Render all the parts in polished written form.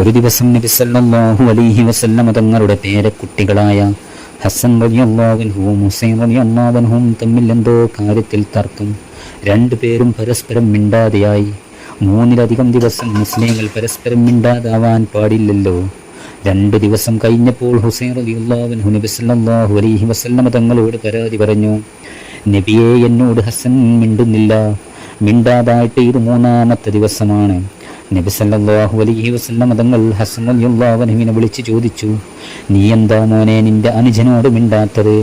ഒരു ദിവസം നബി സല്ലല്ലാഹു അലൈഹി വസല്ലം തങ്ങളുടെ പേരക്കുട്ടികളായ ഹസൻ റളിയല്ലാഹു അൻഹുവും ഹുസൈൻ റളിയല്ലാഹു അൻഹും തമ്മിൽ എന്തോ കാര്യത്തിൽ തർക്കം. രണ്ടുപേരും പരസ്പരം മിണ്ടാതെയായി. 3-ലധികം ദിവസം മുസ്ലിങ്ങൾ പരസ്പരം മിണ്ടാതാവാൻ പാടില്ലല്ലോ. 2 ദിവസം കഴിഞ്ഞപ്പോൾ ഹുസൈൻ റളിയല്ലാഹു അൻഹു നബി സല്ലല്ലാഹു അലൈഹി വസല്ലം തങ്ങളോട് പരാതി പറഞ്ഞു. നബിയെ, എന്നോട് ഹസൻ മിണ്ടുന്നില്ല. മിണ്ടാതായിട്ട് ഇത് 3-ാമത്തെ ദിവസമാണ്. നബി സല്ലല്ലാഹു അലൈഹി വസല്ലം തങ്ങൾ ഹസൻ റളിയല്ലാഹു അൻഹുവിനെ വിളിച്ച് ചോദിച്ചു, നീ എന്താ മോനെ നിന്റെ അനുജനോട് മിണ്ടാത്തത്?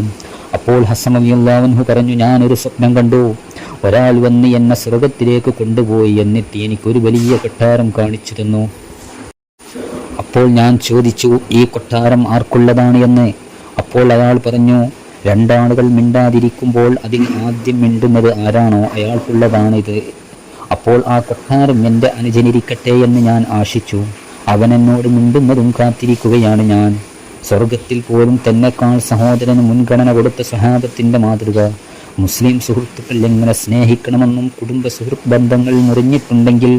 അപ്പോൾ ഹസൻ റളിയല്ലാഹു അൻഹു പറഞ്ഞു, ഞാനൊരു സ്വപ്നം കണ്ടു. ഒരാൾ വന്ന് എന്നെ സ്വർഗത്തിലേക്ക് കൊണ്ടുപോയി, എന്നിട്ട് എനിക്കൊരു വലിയ കൊട്ടാരം കാണിച്ചു തന്നു. അപ്പോൾ ഞാൻ ചോദിച്ചു, ഈ കൊട്ടാരം ആർക്കുള്ളതാണ് എന്ന്. അപ്പോൾ അയാൾ പറഞ്ഞു, 2 ആളുകൾ മിണ്ടാതിരിക്കുമ്പോൾ അതിൽ ആദ്യം മിണ്ടുന്നത് ആരാണോ അയാൾക്കുള്ളതാണിത്. അപ്പോൾ ആ കൊട്ടാരം എൻ്റെ അനുജനിരിക്കട്ടെ എന്ന് ഞാൻ ആശിച്ചു. അവനെന്നോട് മിണ്ടുന്നതും കാത്തിരിക്കുകയാണ് ഞാൻ. സ്വർഗത്തിൽ പോലും തന്നെക്കാൾ സഹോദരന് മുൻഗണന കൊടുത്ത സ്വഹാബത്തിൻ്റെ മാതൃക. മുസ്ലിം സുഹൃത്തുക്കൾ എങ്ങനെ സ്നേഹിക്കണമെന്നും കുടുംബ സുഹൃത്ത് ബന്ധങ്ങൾ മുറിഞ്ഞിട്ടുണ്ടെങ്കിൽ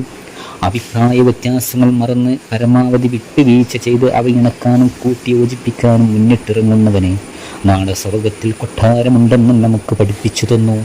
അഭിപ്രായ വ്യത്യാസങ്ങൾ മറന്ന് പരമാവധി വിട്ടുവീഴ്ച ചെയ്ത് അവ ഇണക്കാനും കൂട്ടിയോജിപ്പിക്കാനും മുന്നിട്ടിറങ്ങുന്നവനെ നാളെ സ്വർഗത്തിൽ കൊട്ടാരമുണ്ടെന്നും നമുക്ക് പഠിപ്പിച്ചു തന്നു.